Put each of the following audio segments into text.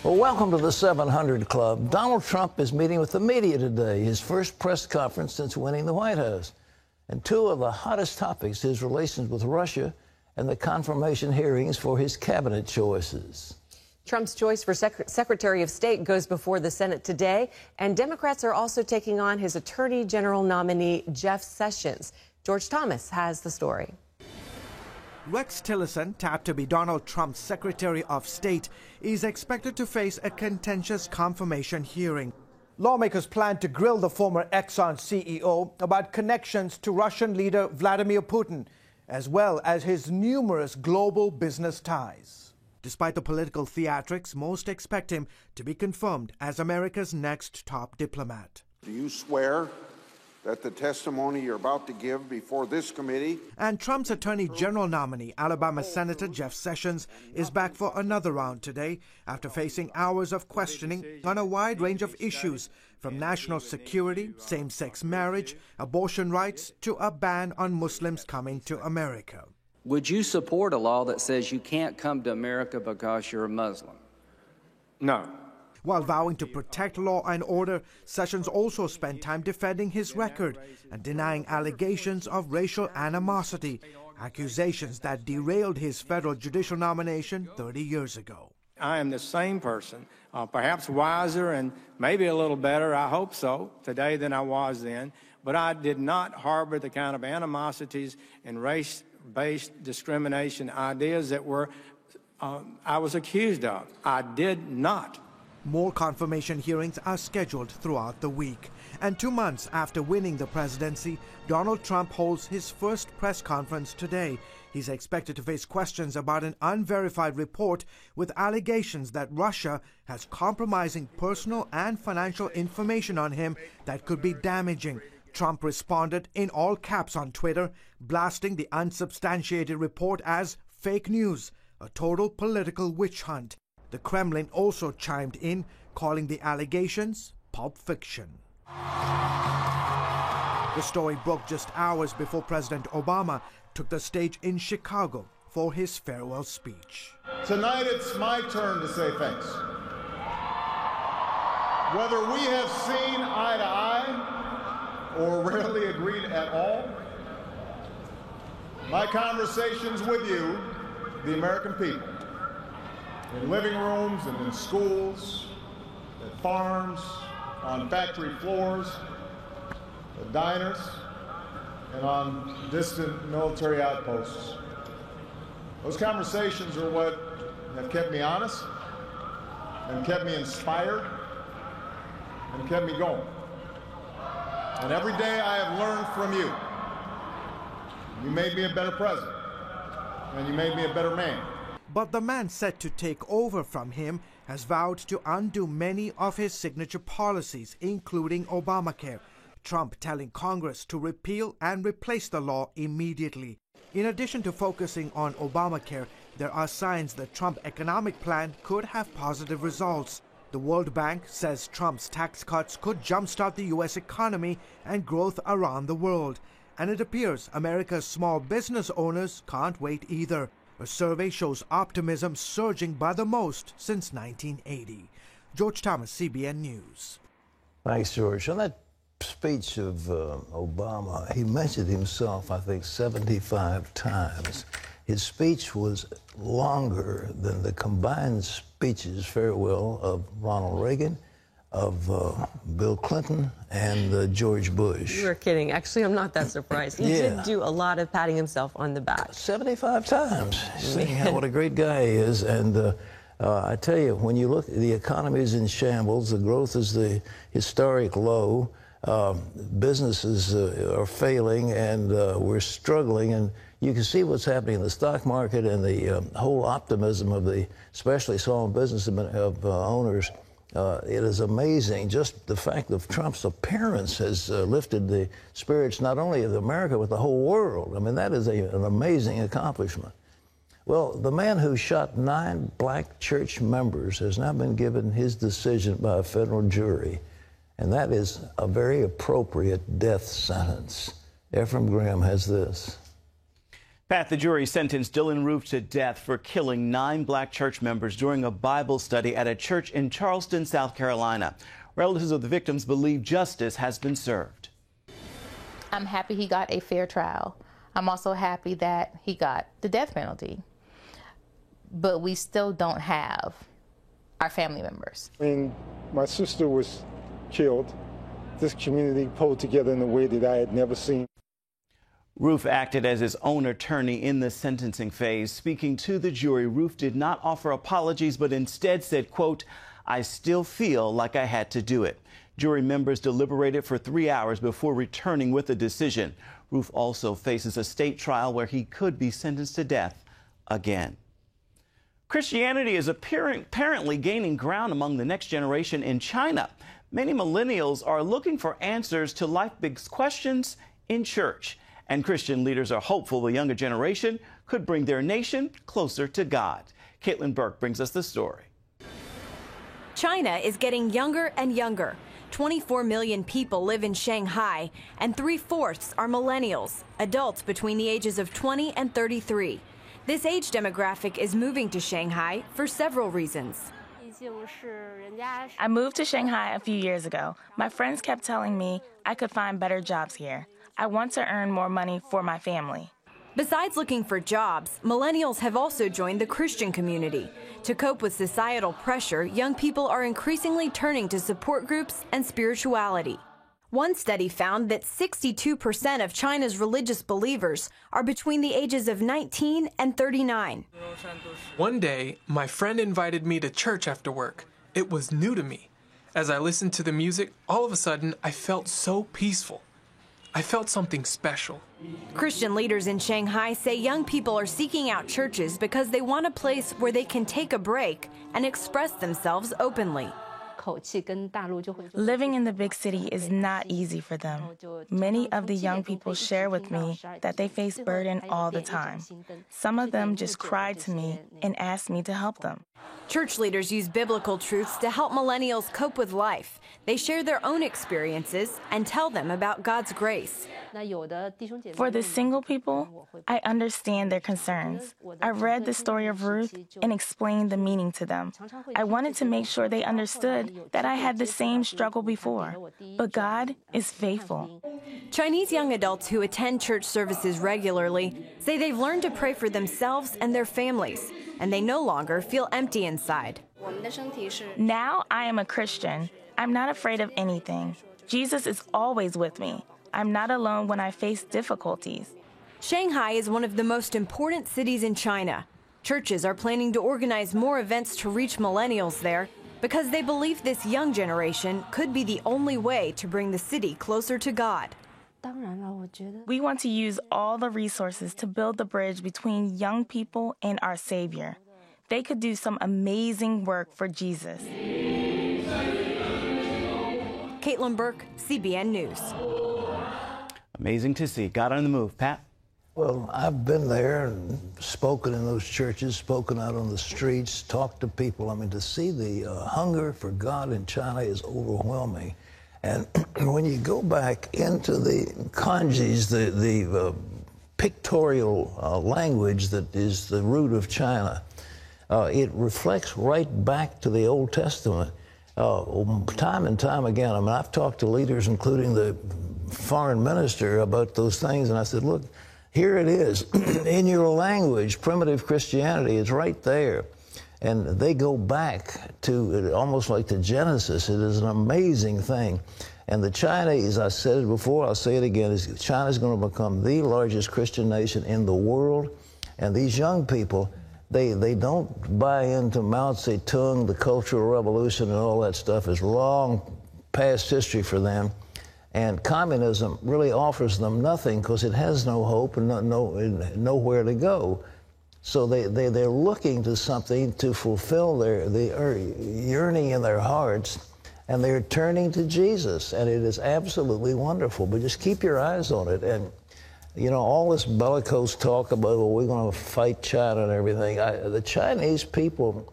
Well, welcome to the 700 Club. Donald Trump is meeting with the media today, his first press conference since winning the White House. And two of the hottest topics, his relations with Russia and the confirmation hearings for his cabinet choices. Trump's choice for Secretary of State goes before the Senate today, and Democrats are also taking on his Attorney General nominee, Jeff Sessions. George Thomas has the story. Rex Tillerson, tapped to be Donald Trump's Secretary of State, is expected to face a contentious confirmation hearing. Lawmakers plan to grill the former Exxon CEO about connections to Russian leader Vladimir Putin, as well as his numerous global business ties. Despite the political theatrics, most expect him to be confirmed as America's next top diplomat. Do you swear that the testimony you're about to give before this committee? And Trump's Attorney General nominee, Alabama Senator Jeff Sessions, is back for another round today after facing hours of questioning on a wide range of issues, from national security, same-sex marriage, abortion rights, to a ban on Muslims coming to America. Would you support a law that says you can't come to America because you're a Muslim? No. While vowing to protect law and order, Sessions also spent time defending his record and denying allegations of racial animosity, accusations that derailed his federal judicial nomination 30 years ago. I am the same person, perhaps wiser and maybe a little better, I hope so, today than I was then, but I did not harbor the kind of animosities and race-based discrimination ideas that I was accused of. I did not. More confirmation hearings are scheduled throughout the week. And 2 months after winning the presidency, Donald Trump holds his first press conference today. He's expected to face questions about an unverified report with allegations that Russia has compromising personal and financial information on him that could be damaging. Trump responded in all caps on Twitter, blasting the unsubstantiated report as fake news, a total political witch hunt. The Kremlin also chimed in, calling the allegations pulp fiction. The story broke just hours before President Obama took the stage in Chicago for his farewell speech. Tonight it's my turn to say thanks. Whether we have seen eye to eye or rarely agreed at all, my conversations with you, the American people, in living rooms and in schools, at farms, on factory floors, at diners, and on distant military outposts. Those conversations are what have kept me honest, and kept me inspired, and kept me going. And every day I have learned from you. You made me a better president, and you made me a better man. But the man set to take over from him has vowed to undo many of his signature policies, including Obamacare, Trump telling Congress to repeal and replace the law immediately. In addition to focusing on Obamacare, there are signs the Trump economic plan could have positive results. The World Bank says Trump's tax cuts could jumpstart the U.S. economy and growth around the world. And it appears America's small business owners can't wait either. A survey shows optimism surging by the most since 1980. George Thomas, CBN News. Thanks, George. On that speech of Obama, he mentioned himself, I think, 75 times. His speech was longer than the combined speeches, farewell, of Ronald Reagan, of Bill Clinton, and George Bush. You were kidding. Actually, I'm not that surprised. He did do a lot of patting himself on the back. 75 times, saying what a great guy he is. And I tell you, when you look, the economy is in shambles. The growth is the historic low. Businesses are failing, and we're struggling. And you can see what's happening in the stock market and the whole optimism of the, especially small business owners. It is amazing. Just the fact of Trump's appearance has lifted the spirits not only of America, but the whole world. I mean, that is an amazing accomplishment. Well, the man who shot 9 black church members has now been given his decision by a federal jury, and that is a very appropriate death sentence. Ephraim Graham has this. Pat, the jury sentenced Dylan Roof to death for killing 9 black church members during a Bible study at a church in Charleston, South Carolina. Relatives of the victims believe justice has been served. I'm happy he got a fair trial. I'm also happy that he got the death penalty. But we still don't have our family members. When my sister was killed, this community pulled together in a way that I had never seen. Roof acted as his own attorney in the sentencing phase. Speaking to the jury, Roof did not offer apologies, but instead said, quote, "I still feel like I had to do it." Jury members deliberated for 3 hours before returning with a decision. Roof also faces a state trial where he could be sentenced to death again. Christianity is apparently gaining ground among the next generation in China. Many millennials are looking for answers to life's big questions in church. And Christian leaders are hopeful the younger generation could bring their nation closer to God. Caitlin Burke brings us the story. China is getting younger and younger. 24 million people live in Shanghai, and 3/4 are millennials, adults between the ages of 20 and 33. This age demographic is moving to Shanghai for several reasons. I moved to Shanghai a few years ago. My friends kept telling me I could find better jobs here. I want to earn more money for my family. Besides looking for jobs, millennials have also joined the Christian community. To cope with societal pressure, young people are increasingly turning to support groups and spirituality. One study found that 62% of China's religious believers are between the ages of 19 and 39. One day, my friend invited me to church after work. It was new to me. As I listened to the music, all of a sudden, I felt so peaceful. I felt something special. Christian leaders in Shanghai say young people are seeking out churches because they want a place where they can take a break and express themselves openly. Living in the big city is not easy for them. Many of the young people share with me that they face burden all the time. Some of them just cried to me and asked me to help them. Church leaders use biblical truths to help millennials cope with life. They share their own experiences and tell them about God's grace. For the single people, I understand their concerns. I read the story of Ruth and explained the meaning to them. I wanted to make sure they understood that I had the same struggle before, but God is faithful. Chinese young adults who attend church services regularly say they've learned to pray for themselves and their families, and they no longer feel empty inside. Now I am a Christian. I'm not afraid of anything. Jesus is always with me. I'm not alone when I face difficulties. Shanghai is one of the most important cities in China. Churches are planning to organize more events to reach millennials there because they believe this young generation could be the only way to bring the city closer to God. We want to use all the resources to build the bridge between young people and our Savior. They could do some amazing work for Jesus. Caitlin Burke, CBN News. Amazing to see. God on the move. Pat? Well, I've been there and spoken in those churches, spoken out on the streets, talked to people. I mean, to see the hunger for God in China is overwhelming. And when you go back into the kanjis, the pictorial language that is the root of China, it reflects right back to the Old Testament. Time and time again, I mean, I've talked to leaders, including the foreign minister, about those things, and I said, look, here it is. In your language, primitive Christianity is right there. And they go back to almost like to Genesis. It is an amazing thing. And the Chinese, I said it before, I'll say it again, is China's going to become the largest Christian nation in the world. And these young people, they don't buy into Mao Zedong, the Cultural Revolution, and all that stuff is long past history for them. And communism really offers them nothing because it has no hope and nowhere to go. So they're looking to something to fulfill their yearning in their hearts, and they're turning to Jesus, and it is absolutely wonderful. But just keep your eyes on it. And, you know, all this bellicose talk about, well, we're going to fight China and everything. The Chinese people,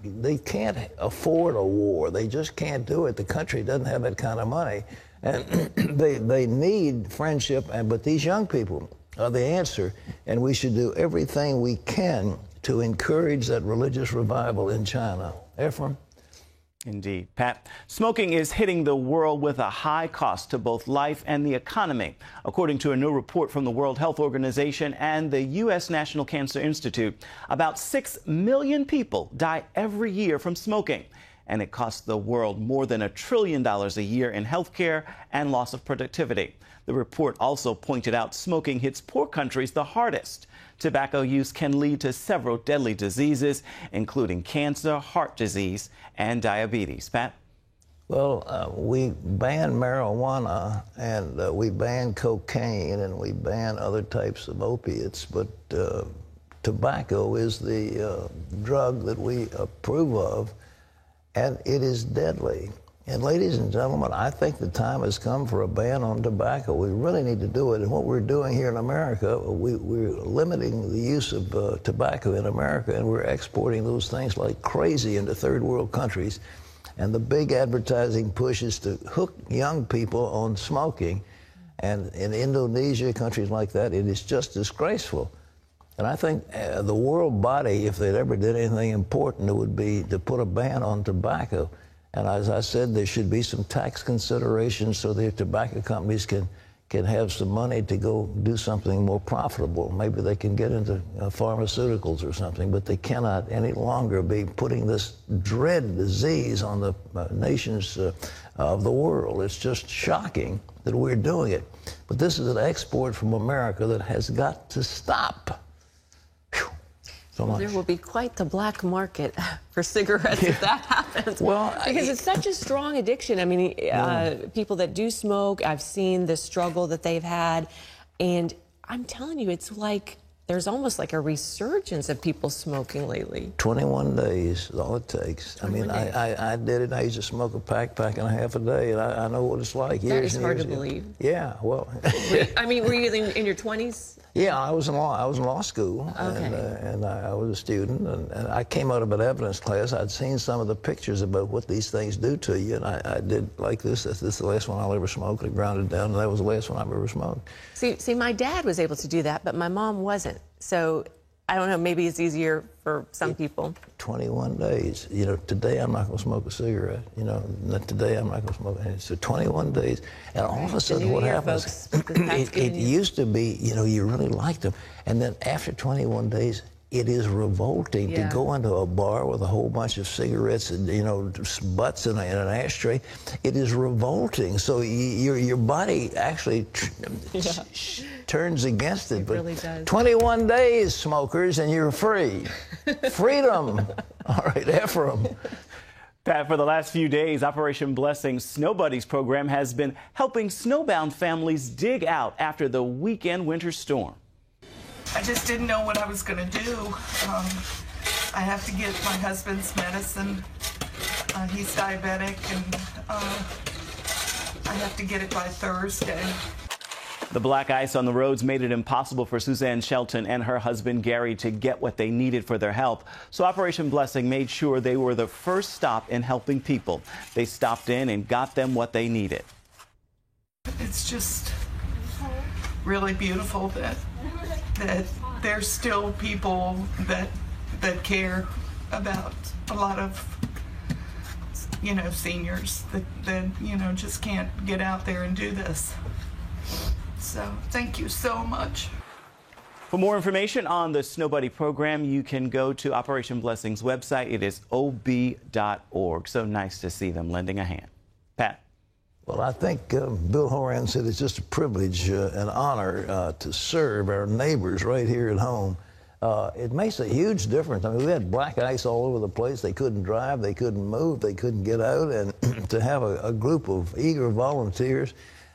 they can't afford a war. They just can't do it. The country doesn't have that kind of money. And they need friendship, but these young people, the answer, and we should do everything we can to encourage that religious revival in China. Ephraim? Indeed. Pat, smoking is hitting the world with a high cost to both life and the economy. According to a new report from the World Health Organization and the U.S. National Cancer Institute, about 6 million people die every year from smoking. And it costs the world more than $1 trillion a year in health care and loss of productivity. The report also pointed out smoking hits poor countries the hardest. Tobacco use can lead to several deadly diseases, including cancer, heart disease, and diabetes. Pat? Well, we banned marijuana, and we banned cocaine, and we banned other types of opiates, but tobacco is the drug that we approve of, and it is deadly. And ladies and gentlemen, I think the time has come for a ban on tobacco. We really need to do it. And what we're doing here in America, we're limiting the use of tobacco in America, and we're exporting those things like crazy into third world countries. And the big advertising push is to hook young people on smoking. And in Indonesia, countries like that, it is just disgraceful. And I think the world body, if they'd ever did anything important, it would be to put a ban on tobacco. And as I said, there should be some tax considerations so the tobacco companies can have some money to go do something more profitable. Maybe they can get into pharmaceuticals or something, but they cannot any longer be putting this dread disease on the nations of the world. It's just shocking that we're doing it. But this is an export from America that has got to stop. Well, there will be quite the black market for cigarettes if that happens. Well, because it's such a strong addiction. I mean, people that do smoke, I've seen the struggle that they've had. And I'm telling you, it's like there's almost like a resurgence of people smoking lately. 21 days is all it takes. I mean, I did it. I used to smoke a pack and a half a day, and I know what it's like. That is hard to believe. Yeah, well. I mean, were you in your 20s? Yeah, I was in law school, and I was a student, and I came out of an evidence class. I'd seen some of the pictures about what these things do to you, and I did like this. This is the last one I'll ever smoke. I ground it down, and that was the last one I've ever smoked. See, my dad was able to do that, but my mom wasn't. So I don't know, maybe it's easier for some people. 21 days. You know, today I'm not going to smoke a cigarette. You know, today I'm not going to smoke any. So 21 days. And all of a sudden what happens, it used to be, you know, you really liked them. And then after 21 days, it is revolting to go into a bar with a whole bunch of cigarettes and, you know, butts in an ashtray. It is revolting. So your body actually turns against it. It really does. 21 days, smokers, and you're free. Freedom. All right, Ephraim. Pat, for the last few days, Operation Blessing's Snow Buddies program has been helping snowbound families dig out after the weekend winter storm. I just didn't know what I was going to do. I have to get my husband's medicine. He's diabetic, and I have to get it by Thursday. The black ice on the roads made it impossible for Suzanne Shelton and her husband Gary to get what they needed for their help. So Operation Blessing made sure they were the first stop in helping people. They stopped in and got them what they needed. It's just really beautiful that there's still people that care about a lot of, you know, seniors that you know, just can't get out there and do this. So thank you so much. For more information on the Snow Buddy program, you can go to Operation Blessing's website. It is ob.org. So nice to see them lending a hand. Pat. Well, I think Bill Horan said it's just a privilege and honor to serve our neighbors right here at home. It makes a huge difference. I mean, we had black ice all over the place. They couldn't drive, they couldn't move, they couldn't get out. And to have a group of eager volunteers,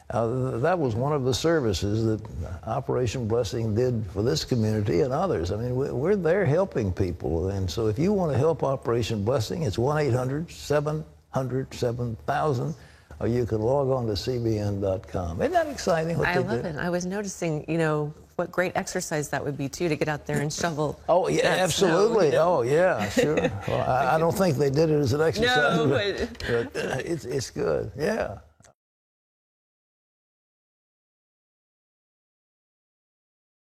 that was one of the services that Operation Blessing did for this community and others. I mean, we're there helping people. And so if you want to help Operation Blessing, it's 1-800-700-7000. Or you can log on to cbn.com. Isn't that exciting what I they love do? it. I was noticing, you know, what great exercise that would be, too, to get out there and shovel. Oh, yeah, absolutely. Snow, you know? Oh, yeah, sure. Well, I don't think they did it as an exercise. No, but it's good, yeah.